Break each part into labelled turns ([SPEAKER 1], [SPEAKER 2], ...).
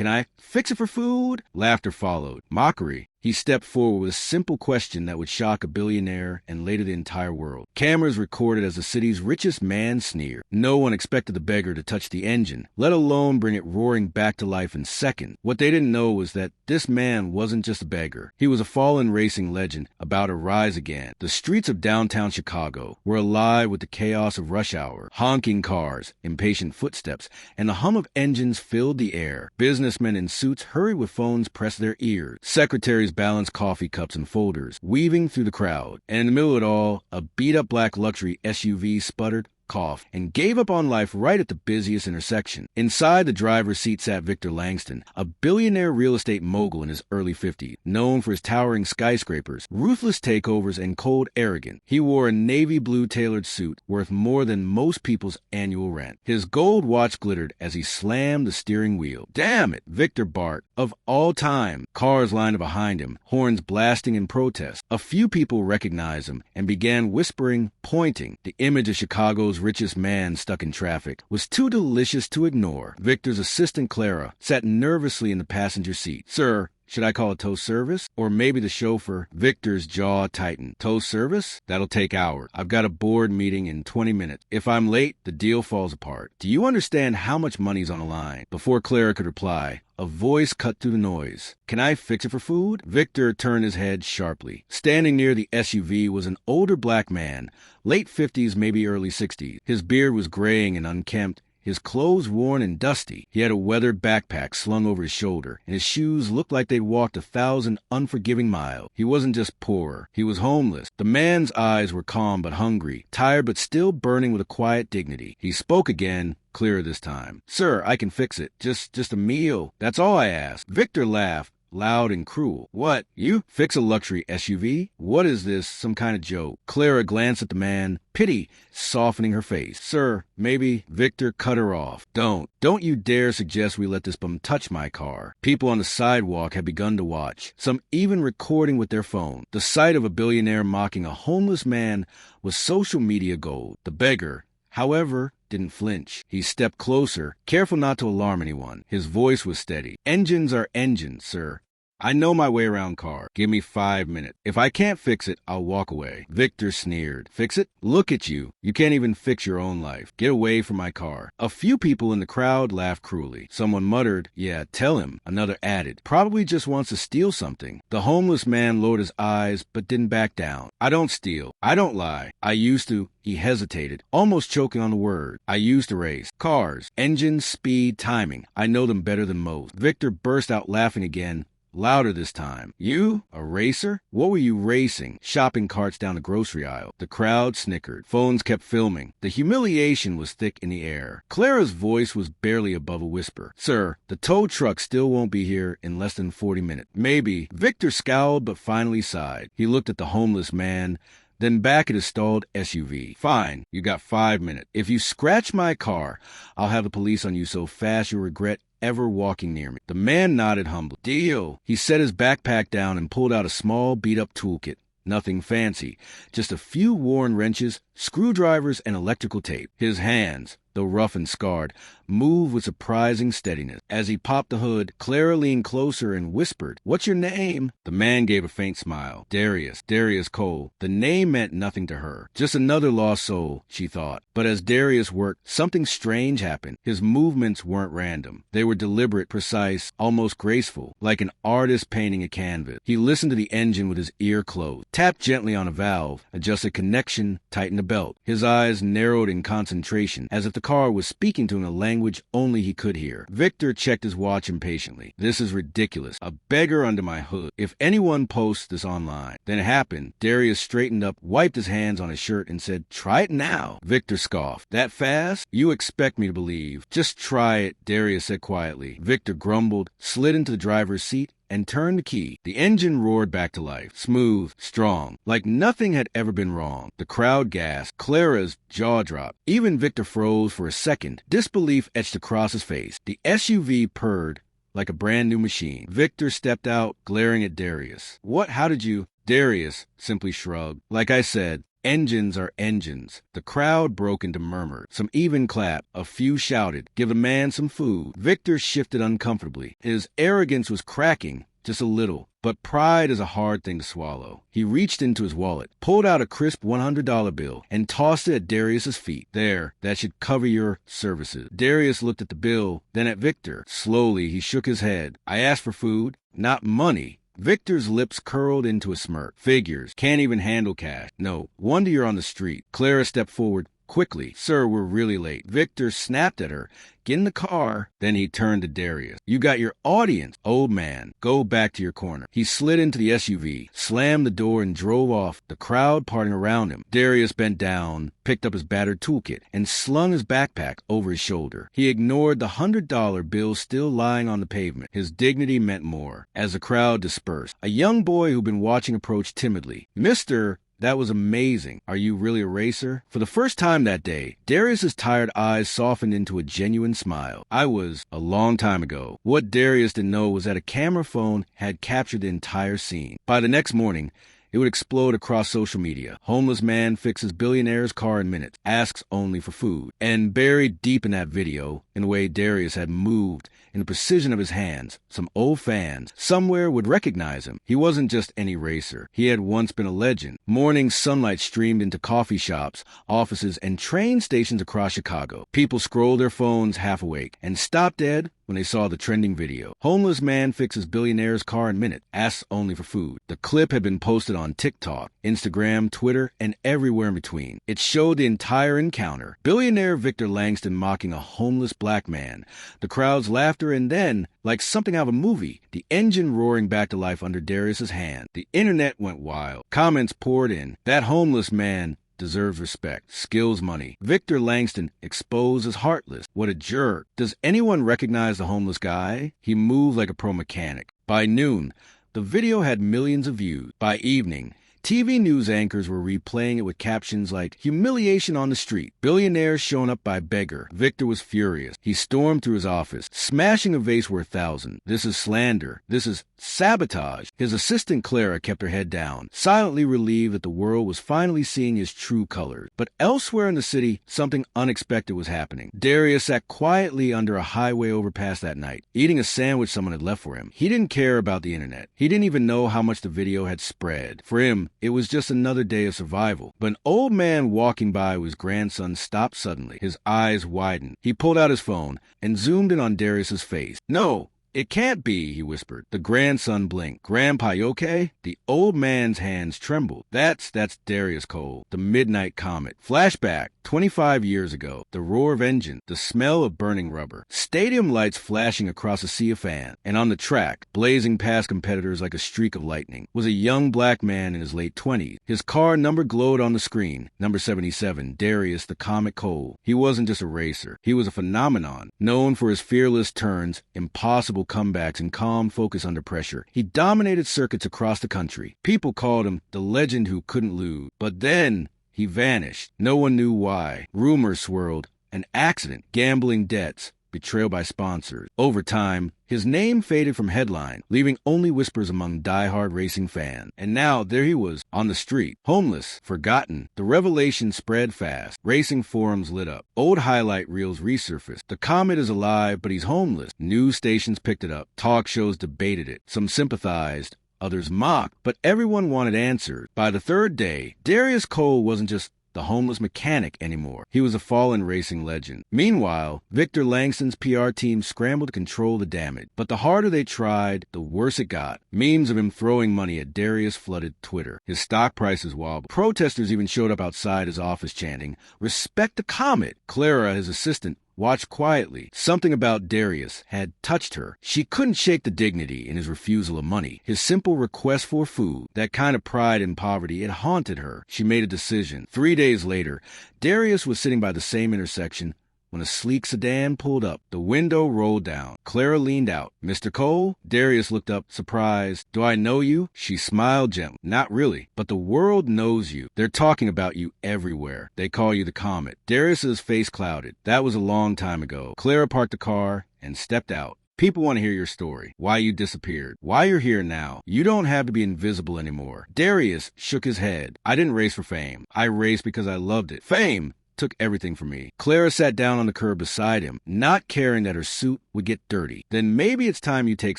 [SPEAKER 1] Can I fix it for food? Laughter followed. Mockery. He stepped forward with a simple question that would shock a billionaire and later the entire world. Cameras recorded as the city's richest man sneered. No one expected the beggar to touch the engine, let alone bring it roaring back to life in seconds. What they didn't know was that this man wasn't just a beggar. He was a fallen racing legend about to rise again. The streets of downtown Chicago were alive with the chaos of rush hour. Honking cars, impatient footsteps, and the hum of engines filled the air. Businessmen in suits hurried with phones pressed to their ears. Secretaries balanced coffee cups and folders, weaving through the crowd. And in the middle of it all, a beat-up black luxury SUV sputtered, coughed, and gave up on life right at the busiest intersection. Inside the driver's seat sat Victor Langston, a billionaire real estate mogul in his early 50s, known for his towering skyscrapers, ruthless takeovers, and cold arrogance. He wore a navy blue tailored suit worth more than most people's annual rent. His gold watch glittered as he slammed the steering wheel. Damn it, Victor barked. Of all time, cars lined up behind him, horns blasting in protest. A few people recognized him and began whispering, pointing. The image of Chicago's richest man stuck in traffic was too delicious to ignore. Victor's assistant, Clara, sat nervously in the passenger seat. Sir, should I call a tow service? Or maybe the chauffeur? Victor's jaw tightened. Tow service? That'll take hours. I've got a board meeting in 20 minutes. If I'm late, the deal falls apart. Do you understand how much money's on the line? Before Clara could reply, a voice cut through the noise. Can I fix it for food? Victor turned his head sharply. Standing near the SUV was an older black man, late 50s, maybe early 60s. His beard was graying and unkempt, his clothes worn and dusty. He had a weathered backpack slung over his shoulder, and his shoes looked like they'd walked 1,000 unforgiving miles. He wasn't just poor, he was homeless. The man's eyes were calm but hungry, tired but still burning with a quiet dignity. He spoke again, clearer this time. Sir, I can fix it. Just a meal. That's all I ask. Victor laughed, loud and cruel. What? You fix a luxury SUV? What is this, some kind of joke? Clara glanced at the man, pity softening her face. Sir, maybe. Victor cut her off. Don't you dare suggest we let this bum touch my car. People on the sidewalk had begun to watch, some even recording with their phone. The sight of a billionaire mocking a homeless man was social media gold. The beggar, however, didn't flinch. He stepped closer, careful not to alarm anyone. His voice was steady. Engines are engines, sir. I know my way around cars. Give me 5 minutes. If I can't fix it, I'll walk away. Victor sneered. Fix it? Look at you. You can't even fix your own life. Get away from my car. A few people in the crowd laughed cruelly. Someone muttered, yeah, tell him. Another added, probably just wants to steal something. The homeless man lowered his eyes, but didn't back down. I don't steal. I don't lie. I used to. He hesitated, almost choking on the word. I used to race. Cars. Engines, speed, timing. I know them better than most. Victor burst out laughing again, louder this time. You? A racer? What were you racing? Shopping carts down the grocery aisle. The crowd snickered. Phones kept filming. The humiliation was thick in the air. Clara's voice was barely above a whisper. Sir, the tow truck still won't be here in less than 40 minutes. Maybe. Victor scowled but finally sighed. He looked at the homeless man, then back at his stalled SUV. Fine, you got 5 minutes. If you scratch my car, I'll have the police on you so fast you'll regret ever walking near me. The man nodded humbly. Deal. He set his backpack down and pulled out a small beat-up toolkit. Nothing fancy, just a few worn wrenches, screwdrivers, and electrical tape. His hands, though rough and scarred, moved with surprising steadiness. As he popped the hood, Clara leaned closer and whispered, What's your name? The man gave a faint smile. Darius Cole. The name meant nothing to her. Just another lost soul, she thought. But as Darius worked, something strange happened. His movements weren't random. They were deliberate, precise, almost graceful, like an artist painting a canvas. He listened to the engine with his ear closed, tapped gently on a valve, adjusted connection, tightened a belt. His eyes narrowed in concentration, as if the car was speaking to him in a language only he could hear. Victor checked his watch impatiently. This is ridiculous. A beggar under my hood. If anyone posts this online. Then it happened. Darius straightened up, wiped his hands on his shirt, and said, Try it now. Victor scoffed. That fast? You expect me to believe. Just try it, Darius said quietly. Victor grumbled, slid into the driver's seat, and turned the key. The engine roared back to life, smooth, strong, like nothing had ever been wrong. The crowd gasped. Clara's jaw dropped. Even Victor froze for a second. Disbelief etched across his face. The SUV purred like a brand new machine. Victor stepped out, glaring at Darius. What? How did you? Darius simply shrugged. Like I said, Engines are engines. The crowd broke into murmurs. Some even clapped. A few shouted, "Give a man some food." Victor shifted uncomfortably. His arrogance was cracking, just a little. But pride is a hard thing to swallow. He reached into his wallet, pulled out a crisp $100 bill, and tossed it at Darius's feet. "There, that should cover your services." Darius looked at the bill, then at Victor. Slowly, he shook his head. "I asked for food, not money." Victor's lips curled into a smirk. "Figures. Can't even handle cash." "No wonder you're on the street." Clara stepped forward quickly. "Sir, we're really late." Victor snapped at her. "Get in the car." Then he turned to Darius. "You got your audience. Old man, go back to your corner." He slid into the SUV, slammed the door, and drove off, the crowd parting around him. Darius bent down, picked up his battered toolkit, and slung his backpack over his shoulder. He ignored the $100 bill still lying on the pavement. His dignity meant more. As the crowd dispersed, a young boy who'd been watching approached timidly. "Mister, that was amazing. Are you really a racer?" For the first time that day, Darius's tired eyes softened into a genuine smile. "I was a long time ago." What Darius didn't know was that a camera phone had captured the entire scene. By the next morning, it would explode across social media. Homeless man fixes billionaire's car in minutes, asks only for food. And buried deep in that video, in the way Darius had moved, in the precision of his hands, some old fans somewhere would recognize him. He wasn't just any racer. He had once been a legend. Morning sunlight streamed into coffee shops, offices, and train stations across Chicago. People scrolled their phones half awake and stopped dead when they saw the trending video. Homeless man fixes billionaire's car in minute, asks only for food. The clip had been posted on TikTok, Instagram, Twitter, and everywhere in between. It showed the entire encounter. Billionaire Victor Langston mocking a homeless black man. The crowd's laughter, and then, like something out of a movie, the engine roaring back to life under Darius's hand. The internet went wild. Comments poured in. "That homeless man deserves respect. Skills money. Victor Langston exposed as heartless. What a jerk. Does anyone recognize the homeless guy? He moved like a pro mechanic." By noon, the video had millions of views. By evening, TV news anchors were replaying it with captions like, "Humiliation on the street. Billionaire shown up by beggar." Victor was furious. He stormed through his office, smashing a vase worth thousands. "This is slander. This is sabotage." His assistant Clara kept her head down, silently relieved that the world was finally seeing his true colors. But elsewhere in the city, something unexpected was happening. Darius sat quietly under a highway overpass that night, eating a sandwich someone had left for him. He didn't care about the internet. He didn't even know how much the video had spread. For him, it was just another day of survival. But an old man walking by with his grandson stopped suddenly. His eyes widened. He pulled out his phone and zoomed in on Darius's face. "No, it can't be," he whispered. The grandson blinked. "Grandpa, you okay?" The old man's hands trembled. That's Darius Cole, the Midnight Comet. Flashback, 25 years ago. The roar of engine, the smell of burning rubber. Stadium lights flashing across a sea of fans. And on the track, blazing past competitors like a streak of lightning, was a young black man in his late 20s. His car number glowed on the screen. Number 77, Darius the Comet Cole. He wasn't just a racer. He was a phenomenon, known for his fearless turns, impossible comebacks, and calm focus under pressure. He dominated circuits across the country. People called him the legend who couldn't lose. But then he vanished. No one knew why. Rumors swirled. An accident, gambling debts, betrayal by sponsors. Over time, his name faded from headline, leaving only whispers among die-hard racing fans. And now there he was, on the street, homeless, forgotten. The revelation spread fast. Racing forums lit up. Old highlight reels resurfaced. The Comet is alive, but he's homeless. News stations picked it up. Talk shows debated it. Some sympathized. Others mocked. But everyone wanted answers. By the third day, Darius Cole wasn't just the homeless mechanic anymore. He was a fallen racing legend. Meanwhile, Victor Langston's PR team scrambled to control the damage. But the harder they tried, the worse it got. Memes of him throwing money at Darius flooded Twitter. His stock prices wobbled. Protesters even showed up outside his office chanting, "Respect the Comet." Clara, his assistant, watched quietly. Something about Darius had touched her. She couldn't shake the dignity in his refusal of money. His simple request for food, that kind of pride in poverty, it haunted her. She made a decision. 3 days later, Darius was sitting by the same intersection when a sleek sedan pulled up. The window rolled down. Clara leaned out. "Mr. Cole?" Darius looked up, surprised. "Do I know you?" She smiled gently. "Not really, but the world knows you. They're talking about you everywhere. They call you the Comet." Darius's face clouded. That was a long time ago. Clara parked the car and stepped out. People want to hear your story, why you disappeared, why you're here now. You don't have to be invisible anymore. Darius shook his head. I didn't race for fame. I raced because I loved it. Fame took everything from me. Clara sat down on the curb beside him, not caring that her suit would get dirty. Then maybe it's time you take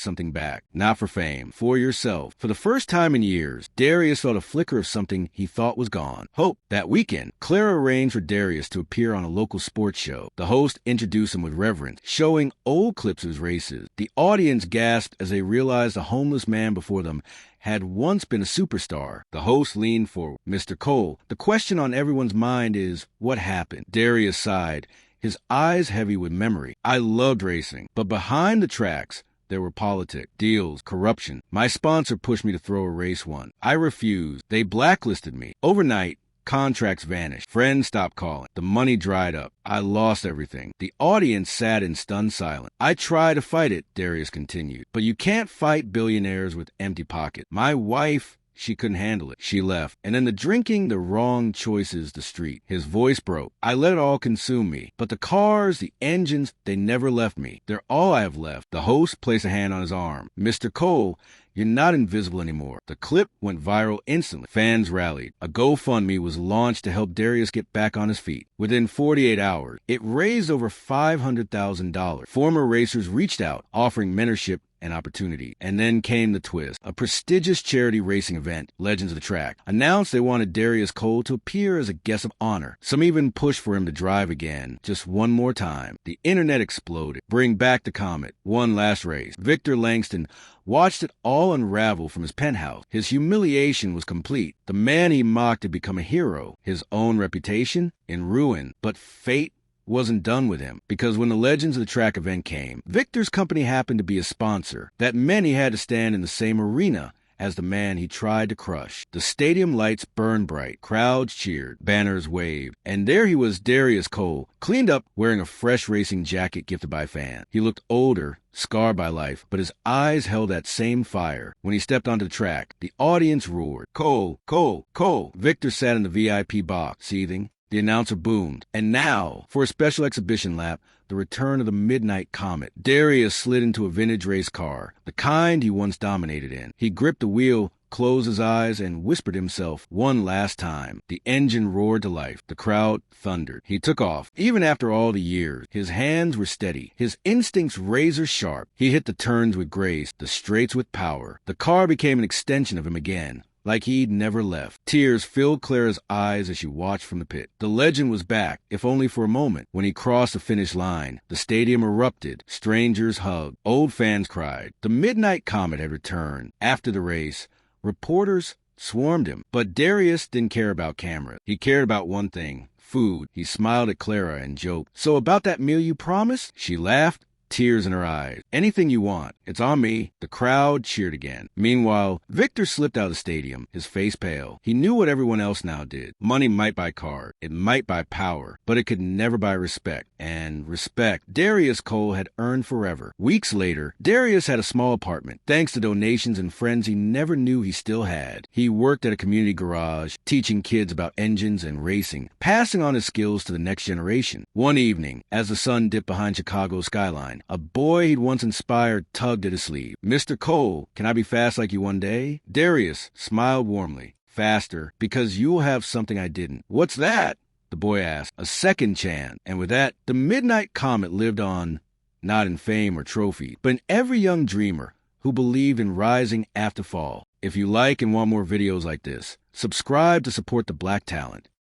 [SPEAKER 1] something back. Not for fame, for yourself. For the first time in years, Darius felt a flicker of something he thought was gone. Hope. That weekend, Clara arranged for Darius to appear on a local sports show. The host introduced him with reverence, showing old clips of his races. The audience gasped as they realized the homeless man before them had once been a superstar. The host leaned forward. Mr. Cole, the question on everyone's mind is, what happened? Darius sighed, his eyes heavy with memory. I loved racing, but behind the tracks, there were politics, deals, corruption. My sponsor pushed me to throw a race once. I refused. They blacklisted me. Overnight, contracts vanished. Friends stopped calling. The money dried up. I lost everything. The audience sat in stunned silence. I tried to fight it, Darius continued. But you can't fight billionaires with empty pockets. My wife, she couldn't handle it. She left. And then the drinking, the wrong choices, the street. His voice broke. I let it all consume me. But the cars, the engines, they never left me. They're all I have left. The host placed a hand on his arm. Mr. Cole, you're not invisible anymore. The clip went viral instantly. Fans rallied. A GoFundMe was launched to help Darius get back on his feet. Within 48 hours, it raised over $500,000. Former racers reached out, offering mentorship and opportunity. And then came the twist. A prestigious charity racing event, Legends of the Track, announced they wanted Darius Cole to appear as a guest of honor. Some even pushed for him to drive again, just one more time. The internet exploded. Bring back the Comet. One last race. Victor Langston watched it all unravel from his penthouse. His humiliation was complete. The man he mocked had become a hero. His own reputation in ruin. But fate wasn't done with him, because when the Legends of the Track event came, Victor's company happened to be a sponsor. That meant he had to stand in the same arena as the man he tried to crush. The stadium lights burned bright. Crowds cheered. Banners waved. And there he was, Darius Cole, cleaned up, wearing a fresh racing jacket gifted by a fan. He looked older, scarred by life, but his eyes held that same fire. When he stepped onto the track, the audience roared. Cole, Cole, Cole. Victor sat in the VIP box, seething. The announcer boomed. And now, for a special exhibition lap, the return of the Midnight Comet. Darius slid into a vintage race car, the kind he once dominated in. He gripped the wheel, closed his eyes, and whispered himself one last time. The engine roared to life. The crowd thundered. He took off. Even after all the years, his hands were steady, his instincts razor sharp. He hit the turns with grace, the straights with power. The car became an extension of him again, like he'd never left. Tears filled Clara's eyes as she watched from the pit. The legend was back, if only for a moment. When he crossed the finish line, the stadium erupted. Strangers hugged. Old fans cried. The Midnight Comet had returned. After the race, reporters swarmed him. But Darius didn't care about cameras. He cared about one thing: food. He smiled at Clara and joked, "So about that meal you promised?" She laughed, tears in her eyes. "Anything you want. It's on me." The crowd cheered again. Meanwhile, Victor slipped out of the stadium, his face pale. He knew what everyone else now did. Money might buy cars. It might buy power. But it could never buy respect. And respect Darius Cole had earned forever. Weeks later, Darius had a small apartment, thanks to donations and friends he never knew he still had. He worked at a community garage, teaching kids about engines and racing, passing on his skills to the next generation. One evening, as the sun dipped behind Chicago's skyline, a boy he'd once inspired tugged at his sleeve. "Mr. Cole, can I be fast like you one day?" Darius smiled warmly. "Faster, because you'll have something I didn't." "What's that?" the boy asked. "A second chance." And with that, the Midnight Comet lived on, not in fame or trophy, but in every young dreamer who believed in rising after fall. If you like and want more videos like this, subscribe to support the Black talent.